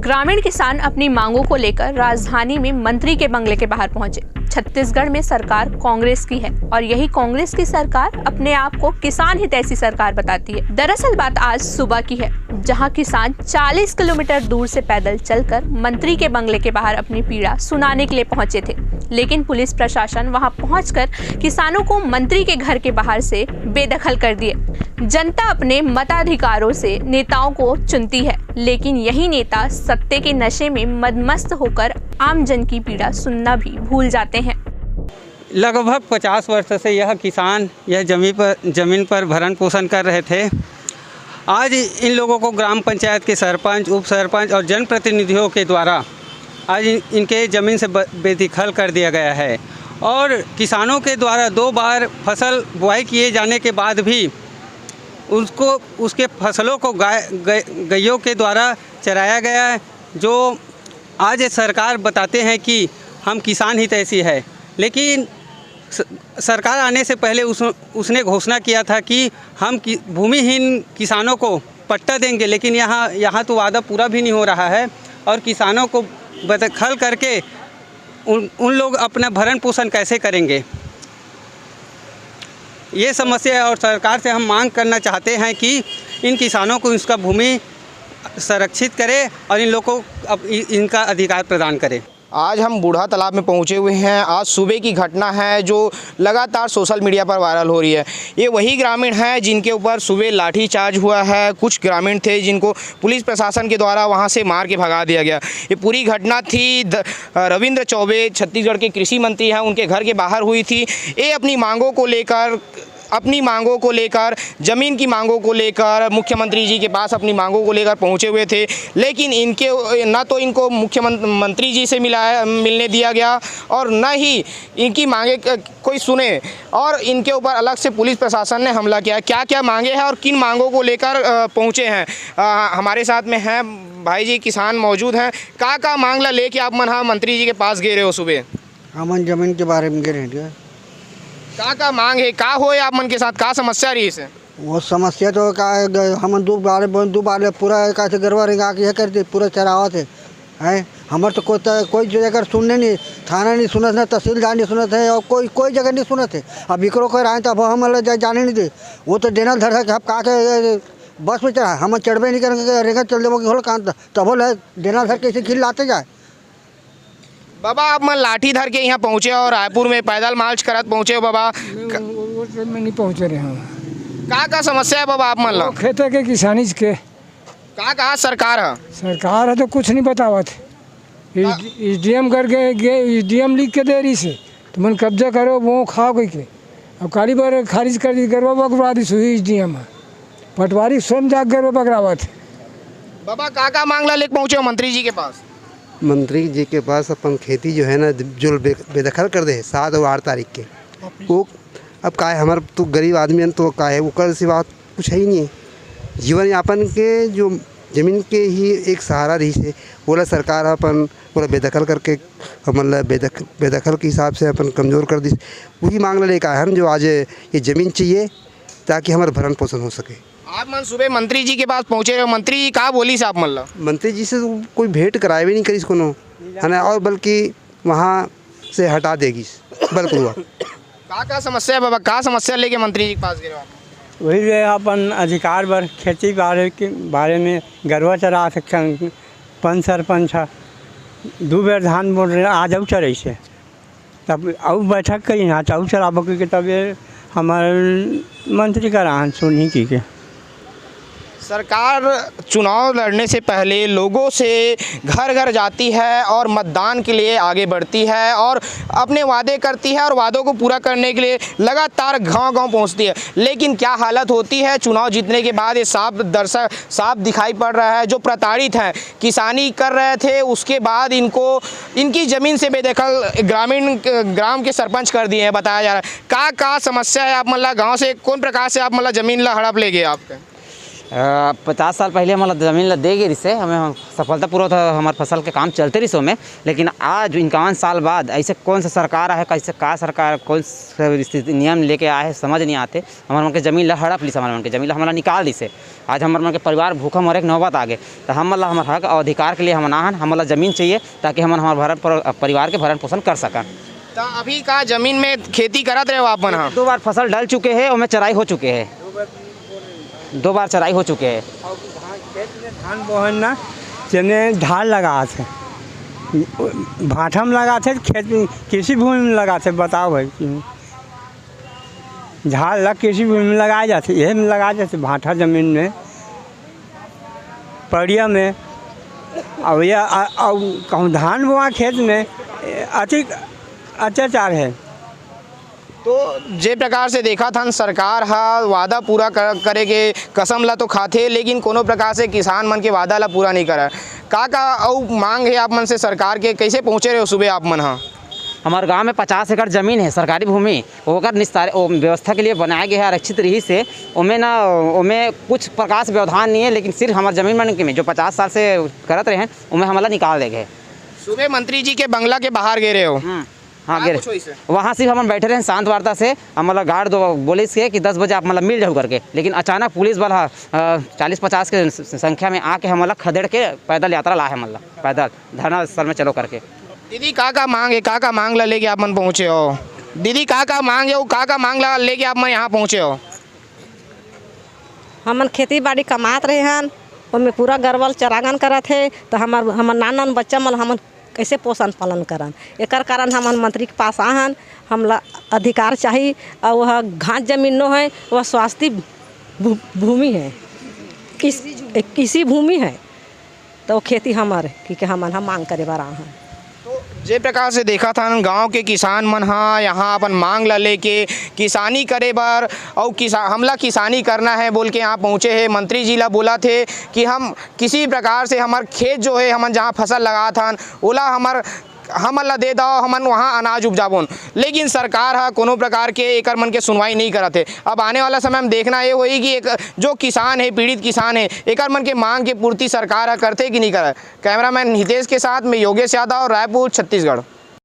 ग्रामीण किसान अपनी मांगों को लेकर राजधानी में मंत्री के बंगले के बाहर पहुंचे। छत्तीसगढ़ में सरकार कांग्रेस की है और यही कांग्रेस की सरकार अपने आप को किसान हितैषी सरकार बताती है। दरअसल बात आज सुबह की है, जहां किसान 40 किलोमीटर दूर से पैदल चलकर मंत्री के बंगले के बाहर अपनी पीड़ा सुनाने के लिए पहुंचे थे, लेकिन पुलिस प्रशासन वहां पहुंचकर किसानों को मंत्री के घर के बाहर से बेदखल कर दिए। जनता अपने मताधिकारों से नेताओं को चुनती है, लेकिन यही नेता सत्ते के नशे में मदमस्त होकर आम जन की पीड़ा सुनना भी भूल जाते हैं। लगभग 50 वर्ष से यह किसान यह जमीन पर भरण पोषण कर रहे थे। आज इन लोगों को ग्राम पंचायत के सरपंच, उप सरपंच और जनप्रतिनिधियों के द्वारा आज इनके ज़मीन से बेदखल कर दिया गया है और किसानों के द्वारा 2 बार फसल बुआई किए जाने के बाद भी उसके फसलों को गैयों के द्वारा चराया गया है। जो आज सरकार बताते हैं कि हम किसान हितैषी है, लेकिन सरकार आने से पहले उसने घोषणा किया था कि हम भूमिहीन किसानों को पट्टा देंगे, लेकिन यहाँ तो वादा पूरा भी नहीं हो रहा है और किसानों को बेदखल करके उन लोग अपना भरण पोषण कैसे करेंगे, ये समस्या है। और सरकार से हम मांग करना चाहते हैं कि इन किसानों को इसका भूमि संरक्षित करे और इन लोगों को इनका अधिकार प्रदान करे। आज हम बूढ़ा तालाब में पहुंचे हुए हैं। आज सुबह की घटना है जो लगातार सोशल मीडिया पर वायरल हो रही है। ये वही ग्रामीण हैं जिनके ऊपर सुबह लाठीचार्ज हुआ है। कुछ ग्रामीण थे जिनको पुलिस प्रशासन के द्वारा वहां से मार के भगा दिया गया। ये पूरी घटना थी रविंद्र चौबे, छत्तीसगढ़ के कृषि मंत्री हैं, उनके घर के बाहर हुई थी। ये अपनी मांगों को लेकर ज़मीन की मांगों को लेकर मुख्यमंत्री जी के पास अपनी मांगों को लेकर पहुंचे हुए थे, लेकिन न तो इनको मुख्यमंत्री जी से मिलने दिया गया और न ही इनकी मांगे कोई सुने और इनके ऊपर अलग से पुलिस प्रशासन ने हमला किया। क्या क्या मांगे हैं और किन मांगों को लेकर पहुँचे हैं, हमारे साथ में हैं भाई जी किसान मौजूद हैं। का मांगला लेके आप मंत्री जी के पास गए रहे हो सुबह? हम ज़मीन के बारे में गए रहे। का मांग है, का हो आप मन के साथ का समस्या रही है? वो समस्या तो का हम दो बार पूरा कैसे गरबा रेगा के करते पूरा चरावत है। हमारे तो कोई जगह सुनने नहीं, थाना नहीं सुनत है, तहसीलदार नहीं सुनत है और कोई जगह नहीं सुनत है। अब इकरो कर आए तो अब हम जाने नहीं दे। वो तो देना धर है कि हम का के बस में चढ़ा, हम चढ़बे नहीं करेंगे, रेगा चल देवो कि हो कान तब हो देना धर कैसे खिल लाते जाए। बाबा आप मन लाठी धर के यहाँ पहुँचे और रायपुर में पैदल मार्च करत पहुँचे हो बाबा? में नहीं पहुँचे रहे हम। का समस्या है बाबा आप मन ला? खेते के किसानी के कहा सरकार है तो कुछ नहीं बतावत। SDM करके SDM लिख के दे रही से तो मन कब्जा करो वो खाओ कोई के। अब काली बार खारिज कर दी गरबा बकरा दी सुई SDM पटवारी स्वयं जाग गरबा बकरावत। बाबा का मांगला लेके पहुँचे हो मंत्री जी के पास? मंत्री जी के पास अपन खेती जो है ना जो बेदखल कर दे 7 और 8 तारीख के, वो अब का है हमारे तो गरीब आदमी है तो का है वो कर सिवा कुछ है ही नहीं है। जीवन यापन के जो ज़मीन के ही एक सहारा रही से बोला सरकार अपन बोला बेदखल करके मतलब बेदखल के हिसाब से अपन कमज़ोर कर दी। वही मांगना लेकर आए हम जो आज ये ज़मीन चाहिए ताकि हमारा भरण पोषण हो सके। आप मन सुबह मंत्री जी के पास पहुँचे रहे, मंत्री जी कहा बोली साहब मन ला? मंत्री जी से कोई भेंट कराए भी नहीं करी इसको है ना, और बल्कि वहाँ से हटा देगी बल्कि हुआ। का समस्या है बाबा, का समस्या लेके मंत्री जी के पास गए? वही जो अपन अधिकार पर खेती के बारे में गरवा चरा सकते। पंच सरपंच 2 बेर धान बोल रहे आज आऊ चरे से तब आऊ बैठक करी ना चाऊ चराब के तब हमारे मंत्री का रान सुनी की के। सरकार चुनाव लड़ने से पहले लोगों से घर घर जाती है और मतदान के लिए आगे बढ़ती है और अपने वादे करती है और वादों को पूरा करने के लिए लगातार गांव-गांव पहुंचती है। लेकिन क्या हालत होती है चुनाव जीतने के बाद, ये साफ दिखाई पड़ रहा है। जो प्रताड़ित हैं, किसानी कर रहे थे, उसके बाद इनकी ज़मीन से बेदखल ग्राम के सरपंच कर दिए हैं बताया जा रहा है। का समस्या है आप मतलब गाँव से कौन प्रकार से आप मतलब ज़मीन ला हड़प ले गए आपके? 50 साल पहले हमारा ज़मीन ला दे गई से हमें सफलतापूर्वक हमारे फसल के काम चलते रही सो में, लेकिन आज 51 साल बाद ऐसे कौन सा सरकार है, कैसे का सरकार कौन सा स्थिति नियम लेके आए समझ नहीं आते। हमारे मन के ज़मीन ला हड़प ली, हमारे मन के ज़मीन ला हमारा निकाल दी से। आज हमारे मन के परिवार भूखा मरे के नौबत आ गए, तो हमारा हमारे हक और अधिकार के लिए हम ना हमारा ज़मीन चाहिए ताकि हम हमारे परिवार के भरण पोषण कर सकें। तो अभी का जमीन में खेती करत रहे हो आप मन? हाँ, 2 बार फसल डल चुके हैं और में चराई हो चुके हैं, 2 बार चराई हो चुके हैं। धान बोहन ना चने ढाल लगा थे, भाठम लगा थे, खेत में कृषि भूमि में लगा थे। बताओ भाई, झाड़ लग कृषि भूमि में लगाए जाते, यही में लगाए जाते भाठा ज़मीन में, पड़िया में। और यह कहूँ धान बोआ खेत में अधिक अत्याचार है। तो जे प्रकार से देखा था सरकार वादा पूरा करे के कसम ला तो खाते, लेकिन कोनो प्रकार से किसान मन के वादा ला पूरा नहीं करा। का और मांग है आप मन से सरकार के, कैसे पहुँचे रहे हो सुबह आप मन? हाँ, हमारे गांव में 50 एकड़ ज़मीन है सरकारी भूमि, ओकर निस्तार व्यवस्था के लिए बनाया गया है आरक्षित रही से। उमें कुछ प्रकार से व्यवधान नहीं है, लेकिन सिर्फ हमारे ज़मीन मन के में जो 50 साल से करत रहे हैं उमें हमारा निकाल दे गए। सुबह मंत्री जी के बंगला के बाहर गए रहे हो? हाँ गे, वहाँ सिर्फ हम बैठे रहे शांत वार्ता से। हमारा गार्ड दो बोले से कि 10 बजे आप मतलब मिल जाओ करके, लेकिन अचानक पुलिस वाला 40-50 के संख्या में आके हमारा खदेड़ के पैदल यात्रा ला है, मतलब पैदल धरना स्थल में चलो करके। दीदी का मांग है, का मांग ला लेके आप मन पहुँचे हो? दीदी का मांग है, का मांग ला लेके आप मन यहाँ पहुँचे हो? हमन खेती बाड़ी कमात रहे हन, उनमें पूरा गरवल चरागन करत है, तो हमार नान बच्चा मन हमन कैसे पोषण पालन करन। एकर कारण हमन मंत्री के पास आहन, हमला अधिकार चाहिए। और वह घास जमीन न है, वह स्वास्थ्य भूमि है, कृषि भूमि है, तो खेती हमारे कि हम मांग करे बार आहन। तो जे प्रकार से देखा था गांव के किसान मन यहाँ अपन मांग ला लेके किसानी करे बर और हमला किसानी करना है बोल के यहाँ पहुँचे हैं। मंत्री जी ला बोला थे कि हम किसी प्रकार से हमार खेत जो है हमन जहाँ फसल लगा था ओला हमन ला दे दो, हमन वहाँ अनाज उपजाबोन, लेकिन सरकार है कोनो प्रकार के एकर मन के सुनवाई नहीं करते। अब आने वाला समय में देखना ये होगी कि एक जो किसान है, पीड़ित किसान है, एकर मन के मांग के पूर्ति सरकार है करते कि नहीं करे। कैमरामैन हितेश के साथ मैं योगेश यादव, रायपुर, छत्तीसगढ़।